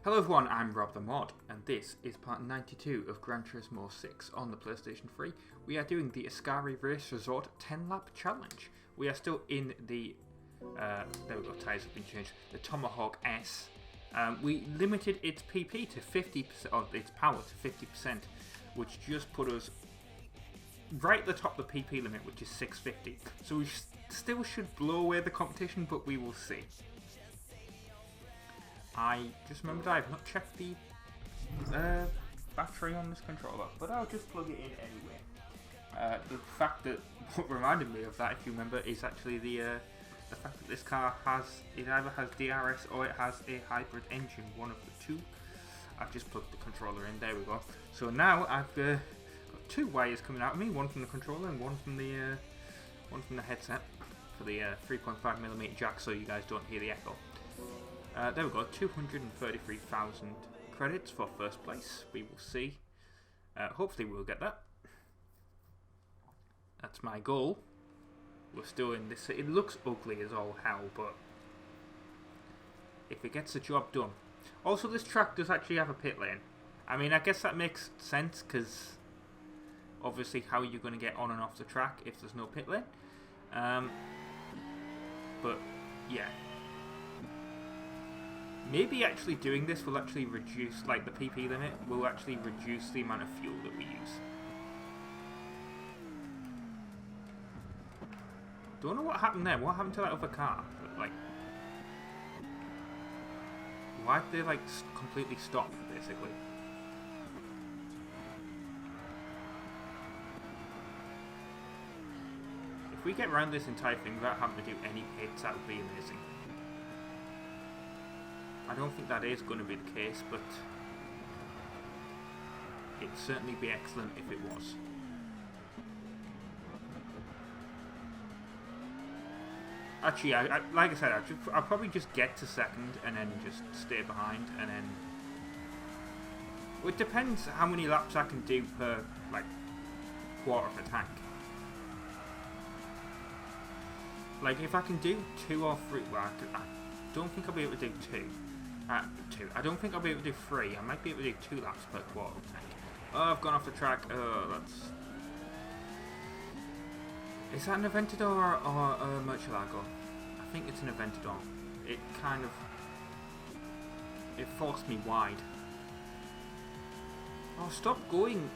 Hello everyone, I'm RobtheMod, and this is part 92 of Gran Turismo 6 on the PlayStation 3. We are doing the Ascari Race Resort 10-lap challenge. We are still in the, there we go, tyres have been changed, the Tomahawk S. We limited its PP to 50%, or its power to 50%, which just put us right at the top of the PP limit, which is 650. So we still should blow away the competition, but we will see. I just remembered I have not checked the battery on this controller, but I'll just plug it in anyway. The fact that what reminded me of that, if you remember, is actually the fact that this car either has DRS or it has a hybrid engine, one of the two. I've just plugged the controller in. There we go. So now I've got two wires coming out of me, one from the controller and one from the headset for the 3.5mm jack, so you guys don't hear the echo. There we go, 233,000 credits for first place. We will see. Hopefully we'll get that. That's my goal. We're still in this. It looks ugly as all hell, but if it gets the job done. Also, this track does actually have a pit lane. I mean, I guess that makes sense, because obviously how are you going to get on and off the track if there's no pit lane? But, yeah. Maybe actually doing this will actually reduce, like the PP limit, will actually reduce the amount of fuel that we use. Don't know what happened there. What happened to that other car? Like, why did they like completely stop, basically? If we get around this entire thing without having to do any hits, that would be amazing. I don't think that is going to be the case, but it'd certainly be excellent if it was. Actually, like I said, I'll probably just get to second and then just stay behind, and then... Well, it depends how many laps I can do per, like, quarter of a tank. Like, if I can do 2 or 3... Well, I don't think I'll be able to do 2. 2. I don't think I'll be able to do 3. I might be able to do 2 laps per quarter tank. Oh, I've gone off the track. Oh, that's... Is that an Aventador or a Murcielago? I think it's an Aventador. It kind of... It forced me wide. Oh, stop going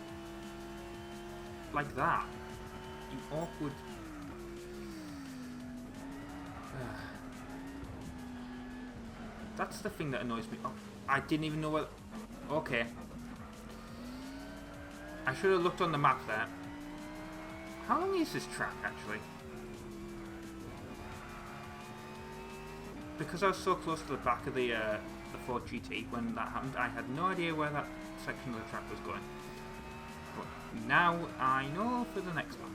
like that. You awkward... That's the thing that annoys me. Oh, I didn't even know what... Okay. I should have looked on the map there. How long is this track, actually? Because I was so close to the back of the Ford GT when that happened, I had no idea where that section of the track was going. But now I know for the next lap.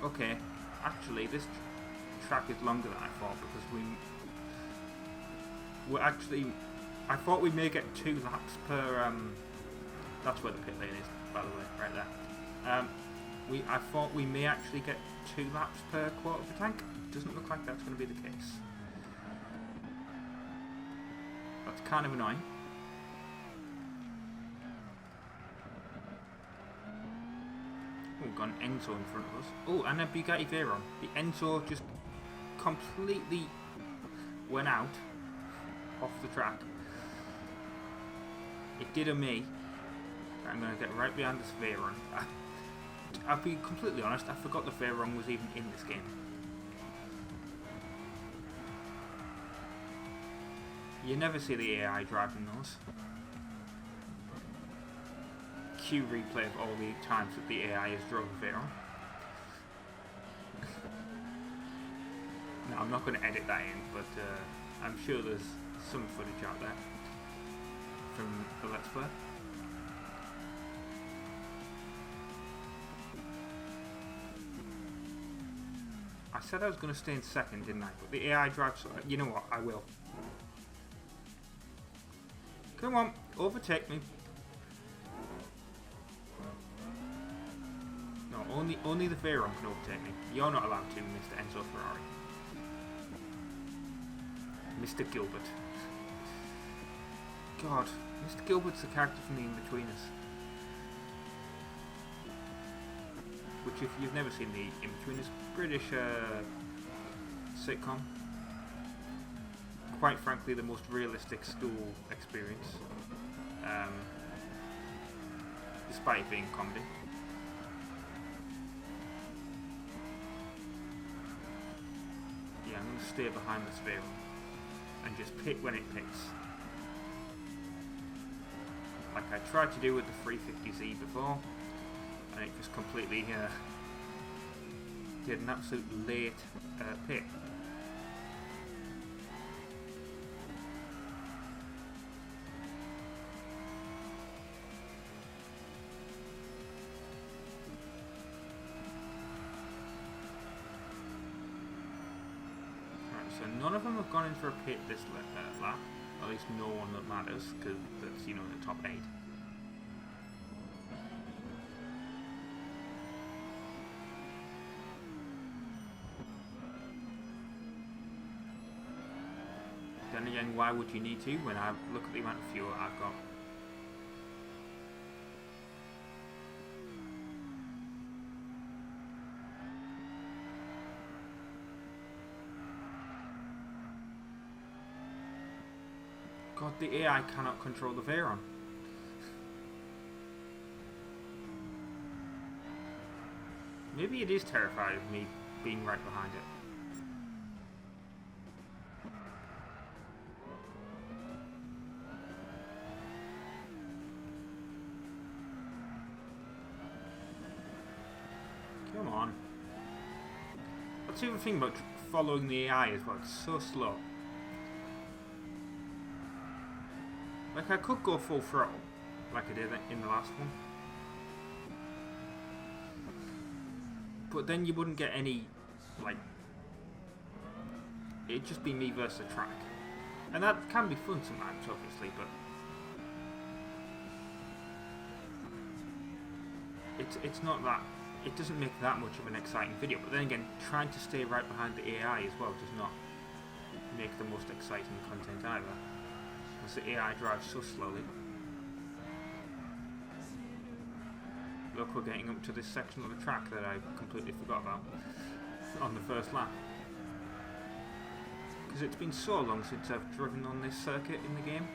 Okay. Actually, this... track is longer than I thought, because we're actually... I thought we may get 2 laps per... that's where the pit lane is, by the way, right there. I thought we may actually get 2 laps per quarter of a tank. Doesn't look like that's going to be the case. That's kind of annoying. Oh, we've got an Enzo in front of us. Oh, and a Bugatti Veyron. The Enzo just completely went out off the track. It did a me. I'm going to get right behind this Veyron. I'll be completely honest, I forgot the Veyron was even in this game. You never see the AI driving those. Cue replay of all the times that the AI has driven Veyron. No, I'm not going to edit that in, but I'm sure there's some footage out there from the Let's Play. I said I was going to stay in second, didn't I? But the AI drives... You know what? I will. Come on, overtake me. No, only the Veyron can overtake me. You're not allowed to, Mr. Enzo Ferrari. Mr. Gilbert. God, Mr. Gilbert's the character from The In-Betweeners. Which, if you've never seen The In-Betweeners, British sitcom. Quite frankly, the most realistic school experience. Despite it being comedy. Yeah, I'm going to stay behind the sphere and just pick when it picks. Like I tried to do with the 350Z before, and it just completely did an absolute late pick. So none of them have gone in for a pit this lap, at least no one that matters, because that's, you know, in the top 8. Then again, why would you need to when I look at the amount of fuel I've got? God, the AI cannot control the Veyron. Maybe it is terrified of me being right behind it. Come on. That's the other thing about following the AI as well, it's so slow. Like I could go full throttle, like I did in the last one. But then you wouldn't get any, like, it'd just be me versus the track. And that can be fun sometimes, obviously, but it's not that, it doesn't make that much of an exciting video. But then again, trying to stay right behind the AI as well does not make the most exciting content either. Because the AI drives so slowly. Look, we're getting up to this section of the track that I completely forgot about on the first lap. Because it's been so long since I've driven on this circuit in the game.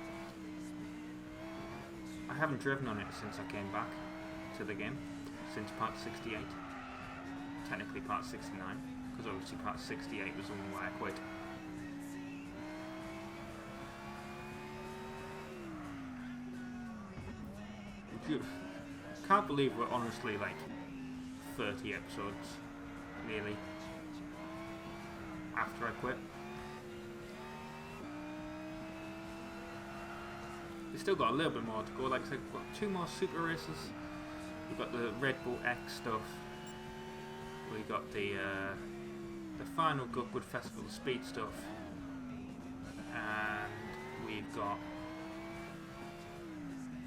I haven't driven on it since I came back to the game, since part 68. Technically part 69, because obviously part 68 was the one where I quit. Can't believe we're honestly like 30 episodes nearly after I quit. We've still got a little bit more to go. Like I said, we've got 2 more super races. We've got the Red Bull X stuff. We got the final Goodwood Festival Speed stuff, and we've got,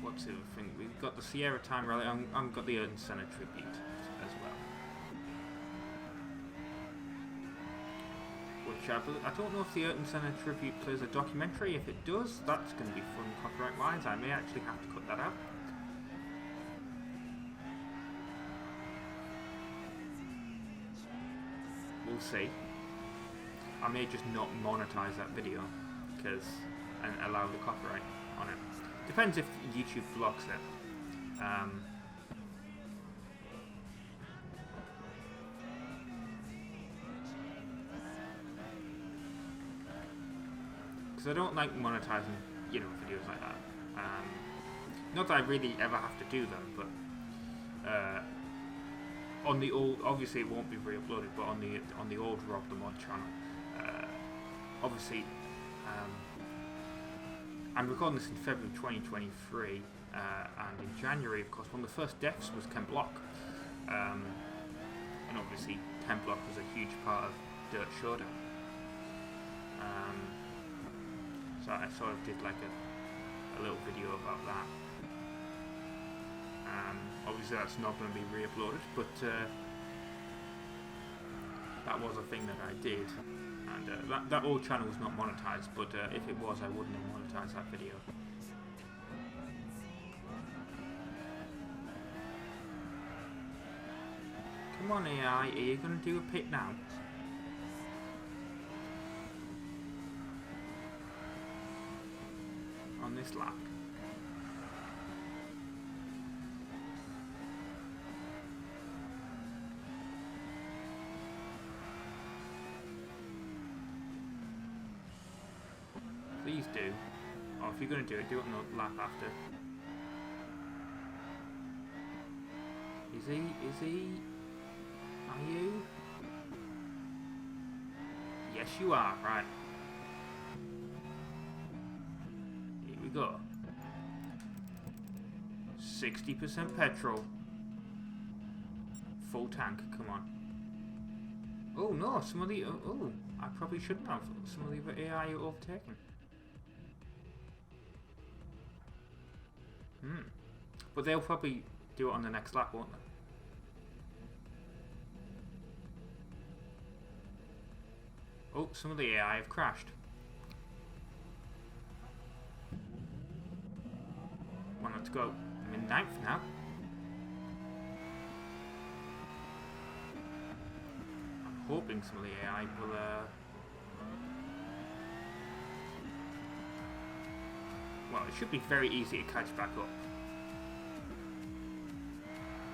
what's the other thing? We've got the Sierra Time Rally, and got the Ayrton Senna tribute as well. Which I don't know if the Ayrton Senna tribute plays a documentary. If it does, that's going to be fun copyright-wise. I may actually have to cut that out. We'll see. I may just not monetize that video and allow the copyright on it. Depends if YouTube blocks it. Because I don't like monetizing, you know, videos like that. Not that I really ever have to do them, but on the old, obviously it won't be re-uploaded, but on the old RobtheMod channel, obviously. I'm recording this in February 2023, and in January, of course, one of the first deaths was Ken Block. And obviously, Ken Block was a huge part of Dirt Showdown. So I sort of did like a little video about that. Obviously, that's not going to be re-uploaded, but that was a thing that I did. And that old channel was not monetized, but if it was, I wouldn't have monetized that video. Come on, AI, are you going to do a pit now? On this lap. Please do. Or if you're going to do it on the lap after. Is he? Are you? Yes, you are. Right. Here we go. 60% petrol. Full tank. Come on. Oh no! Some of the I probably shouldn't have. Some of the other AI are overtaken. But they'll probably do it on the next lap, won't they? Oh, some of the AI have crashed. One left to go. I'm in 9th now. I'm hoping some of the AI will well, it should be very easy to catch back up.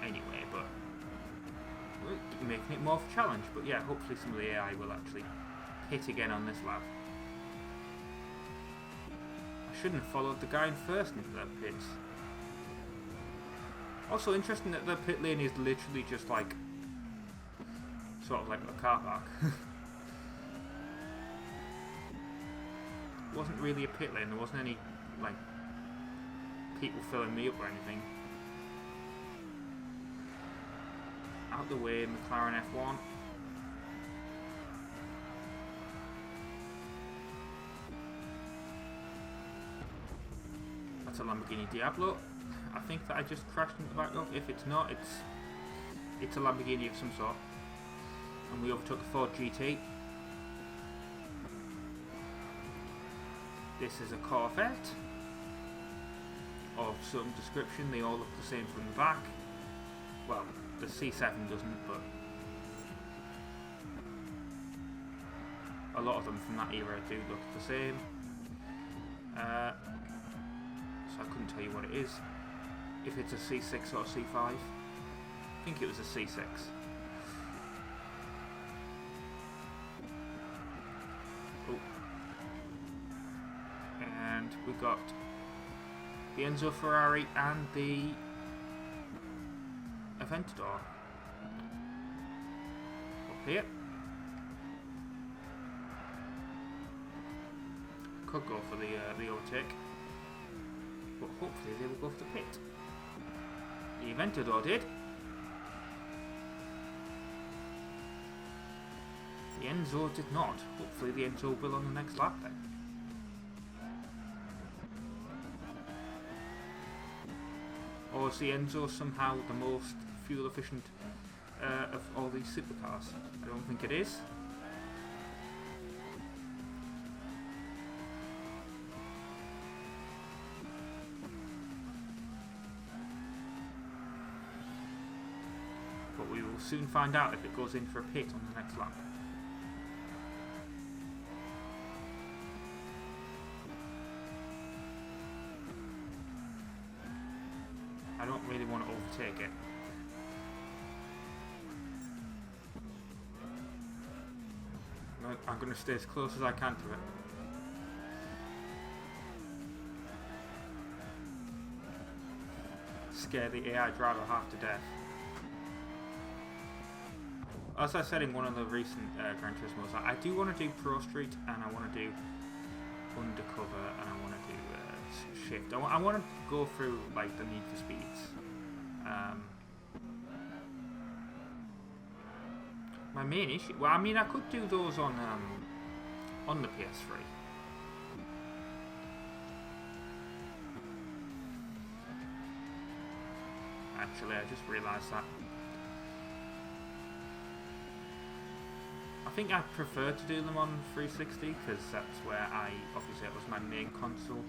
Anyway, but we're making it more of a challenge. But yeah, hopefully some of the AI will actually hit again on this lap. I shouldn't have followed the guy in first into that pits. Also interesting that the pit lane is literally just like sort of like a car park. It wasn't really a pit lane, there wasn't any like people filling me up or anything. Out the way, McLaren F1. That's a Lamborghini Diablo. I think that I just crashed into the back of. If it's not, it's a Lamborghini of some sort. And we overtook a Ford GT. This is a Corvette of some description. They all look the same from the back. Well, the C7 doesn't, but a lot of them from that era do look the same. So I couldn't tell you what it is. If it's a C6 or a C5. I think it was a C6. Oh. And we got the Enzo Ferrari and the Aventador up here. Could go for the overtake, but hopefully they will go for the pit. The Aventador did. The Enzo did not. Hopefully the Enzo will on the next lap then. Or is the Enzo somehow the most fuel efficient of all these supercars? I don't think it is. But we will soon find out if it goes in for a pit on the next lap. I don't really want to overtake it. I'm going to stay as close as I can to it. Scare the AI driver half to death. As I said in one of the recent Gran Turismos, I do want to do Pro Street, and I want to do Undercover, and I want to do Shift. I want to go through like the Need for Speeds. My main issue, well, I mean, I could do those on the PS3. Actually, I just realised that. I think I prefer to do them on 360 because that's where obviously it was my main console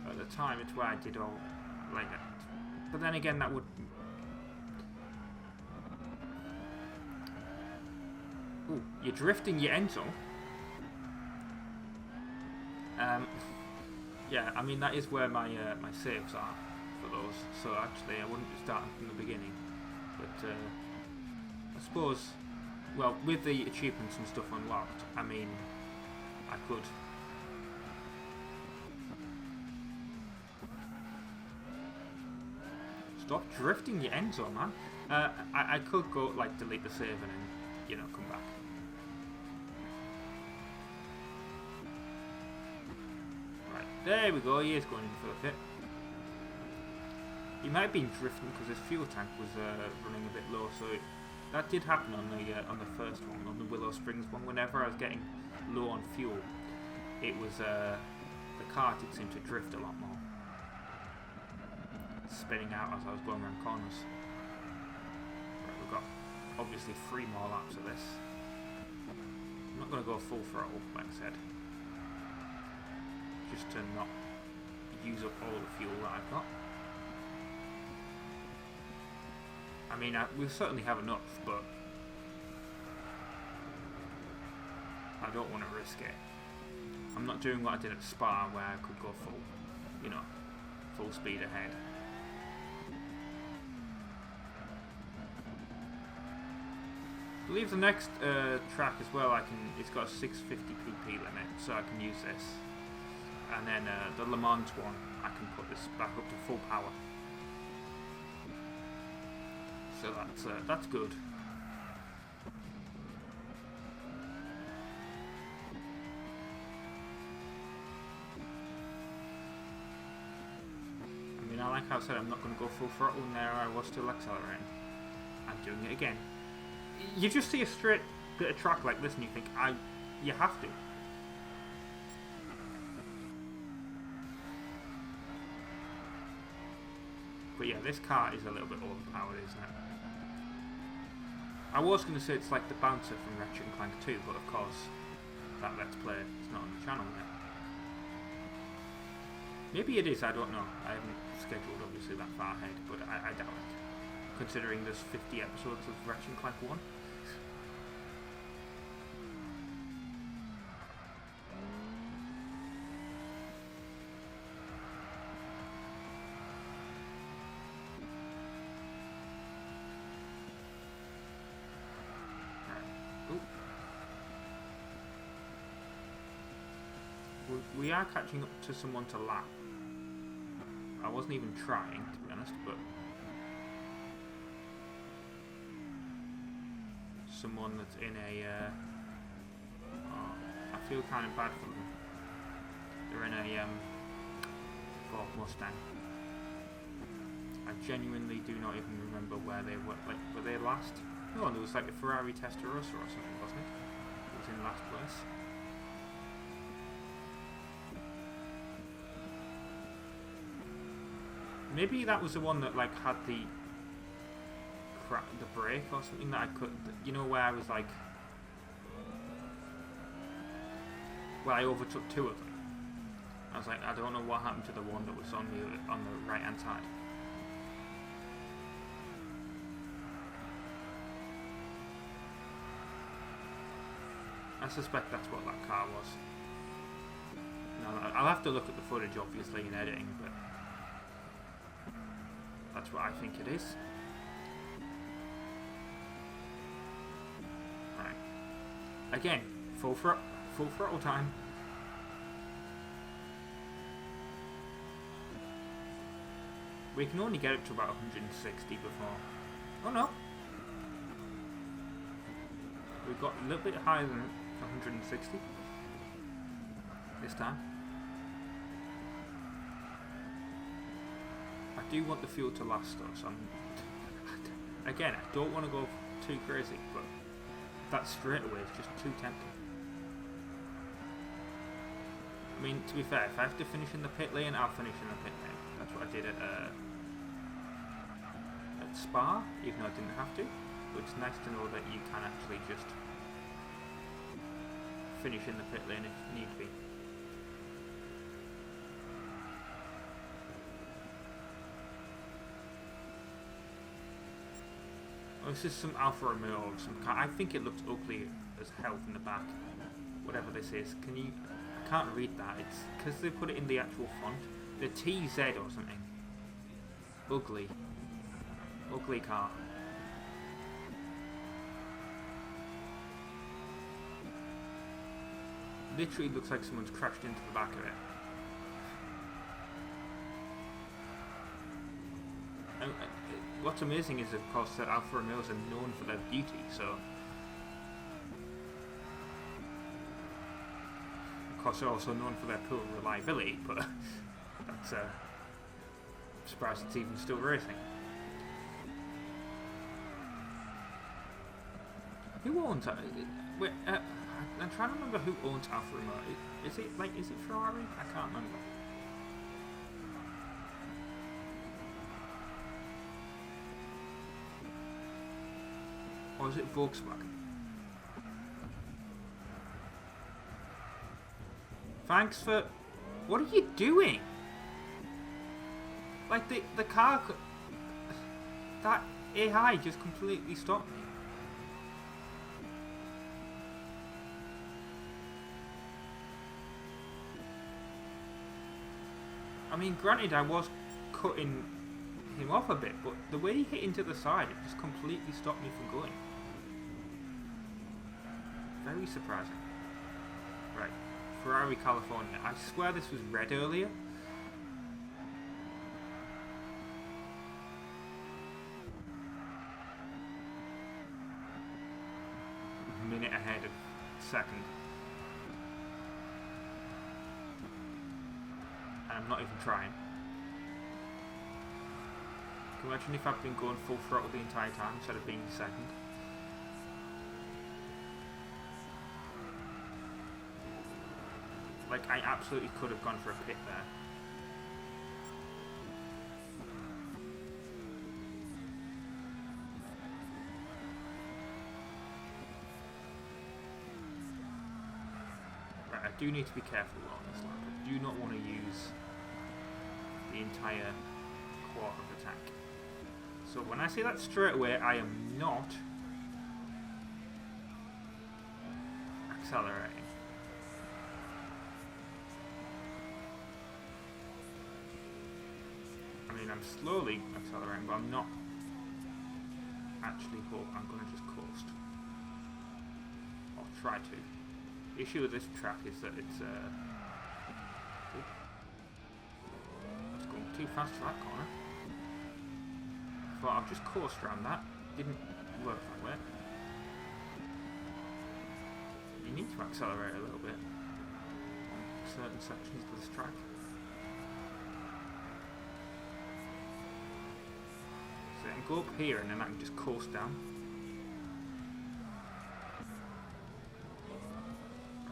at the time. It's where I did all like that. But then again, that would. Ooh, you're drifting your Enzo. Yeah, I mean that is where my my saves are for those. So actually, I wouldn't be starting from the beginning. But I suppose, well, with the achievements and stuff unlocked, I mean, I could. Stop drifting your Enzo, man. I could go like delete the save and then, you know, come back. There we go, he is going in for the fit. He might have been drifting because his fuel tank was running a bit low, so that did happen on the first one, on the Willow Springs one. Whenever I was getting low on fuel, it was the car did seem to drift a lot more, spinning out as I was going around corners. Right, we've got obviously 3 more laps of this. I'm not going to go full throttle, like I said. Just to not use up all the fuel that I've got. I mean, we'll certainly have enough, but I don't want to risk it. I'm not doing what I did at Spa, where I could go full, you know, full speed ahead. I believe the next track as well, it's got a 650 pp limit, so I can use this. And then the Le Mans one, I can put this back up to full power. So that's good. I mean, I like how I said I'm not going to go full throttle, and there I was still accelerating. I'm doing it again. You just see a straight bit of track like this, and you think, you have to. But yeah, this car is a little bit overpowered, isn't it? I was going to say it's like the bouncer from Ratchet & Clank 2, but of course, that Let's Play is not on the channel yet. Maybe it is, I don't know. I haven't scheduled obviously that far ahead, but I doubt it. Considering there's 50 episodes of Ratchet & Clank 1. We are catching up to someone to lap. I wasn't even trying, to be honest, but someone that's in a I feel kind of bad for them. They're in a Ford Mustang. I genuinely do not even remember where they were. Like, were they last? No, there was like a Ferrari Testarossa or something, wasn't it? It was in last place. Maybe that was the one that like had the brake or something that I could, you know, where I was like, where I overtook 2 of them. I was like, I don't know what happened to the one that was on the right hand side. I suspect that's what that car was. No, I'll have to look at the footage obviously in editing, but that's what I think it is. Right. Again, full throttle time. We can only get up to about 160 before. Oh no! We got a little bit higher than 160 this time. I do want the fuel to last though, so again, I don't want to go too crazy, but that straightaway is just too tempting. I mean, to be fair, if I have to finish in the pit lane, I'll finish in the pit lane. That's what I did at Spa, even though I didn't have to. But it's nice to know that you can actually just finish in the pit lane if need be. Oh, this is some Alfa Romeo of some car. I think it looks ugly as hell from the back. Whatever this is. Can you... I can't read that. It's because they put it in the actual font. The TZ or something. Ugly. Ugly car. Literally looks like someone's crashed into the back of it. And, what's amazing is, of course, that Alfa Romeos are known for their beauty, so... Of course, they're also known for their poor reliability, but that's... I'm surprised it's even still racing. Who owns that? Wait, I'm trying to remember who owns Alfa Romeo. Is it Ferrari? I can't remember. Or is it Volkswagen? Thanks for... What are you doing? Like, the car... That AI just completely stopped me. I mean, granted, I was cutting him off a bit, but the way he hit into the side, it just completely stopped me from going. Very surprising. Right, Ferrari, California. I swear this was red earlier. A minute ahead of second. And I'm not even trying. Can you imagine if I've been going full throttle the entire time instead of being second? Like, I absolutely could have gone for a pit there. Right, I do need to be careful on this lap. I do not want to use the entire quarter of the tank. So when I say that straight away, I am not accelerating. I mean, I'm slowly accelerating, but I'm not actually hope I'm going to just coast. Or try to. The issue with this track is that it's going too fast for that corner. Thought I'll just coast around that. Didn't work that way. You need to accelerate a little bit on certain sections of this track. So I can go up here and then I can just coast down.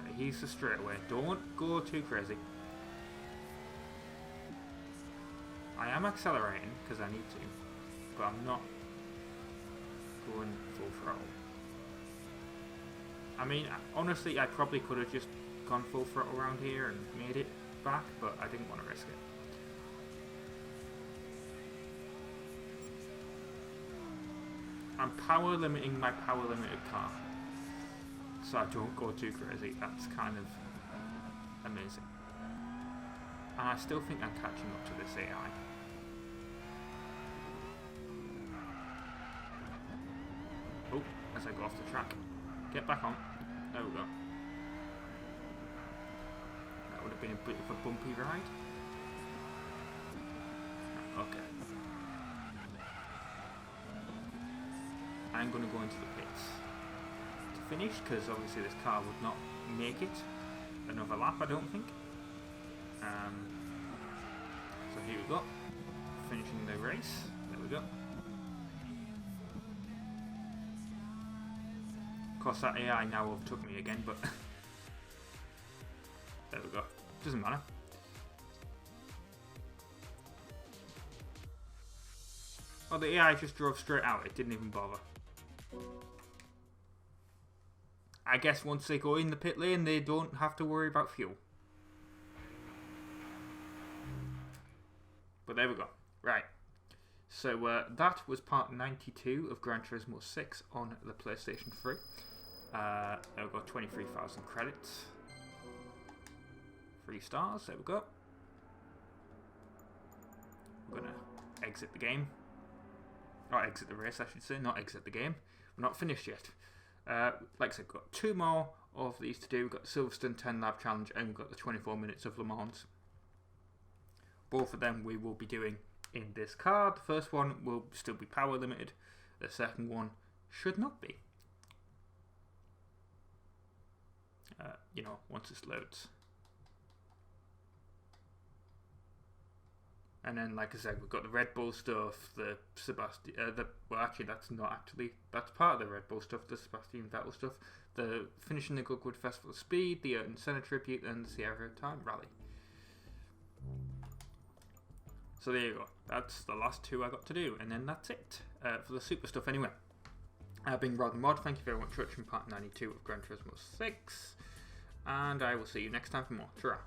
Right, here's the straightaway. Don't go too crazy. I am accelerating because I need to, but I'm not going full throttle. I mean, honestly, I probably could have just gone full throttle around here and made it back, but I didn't want to risk it. I'm power limiting my power limited car, so I don't go too crazy. That's kind of amazing. And I still think I'm catching up to this AI. Oh, as I go off the track. Get back on. There we go. That would have been a bit of a bumpy ride. Okay. I'm going to go into the pits to finish, because obviously this car would not make it another lap, I don't think. So here we go. Finishing the race. There we go. Of course, that AI now overtook me again, but there we go. Doesn't matter. Oh, the AI just drove straight out. It didn't even bother. I guess once they go in the pit lane, they don't have to worry about fuel. But there we go. Right. So that was part 92 of Gran Turismo 6 on the PlayStation 3. I've got 23,000 credits. 3 stars, there we go. We're going to exit the game. Or exit the race, I should say, not exit the game. We're not finished yet. Like I said, we've got 2 more of these to do. We've got the Silverstone 10 lap challenge and we've got the 24 minutes of Le Mans. Both of them we will be doing in this car. The first one will still be power limited. The second one should not be. You know, once this loads. And then, like I said, we've got the Red Bull stuff, the Sebastian... well, actually, that's not actually... That's part of the Red Bull stuff, the Sebastian Vettel stuff. The finishing the Goodwood Festival of Speed, the Ayrton Senna Tribute, and the Sierra Time Rally. So there you go. That's the last 2 I got to do. And then that's it for the super stuff anyway. I've been RobtheMod. Thank you very much for watching part 92 of Gran Turismo 6. And I will see you next time for more. Ta-ra.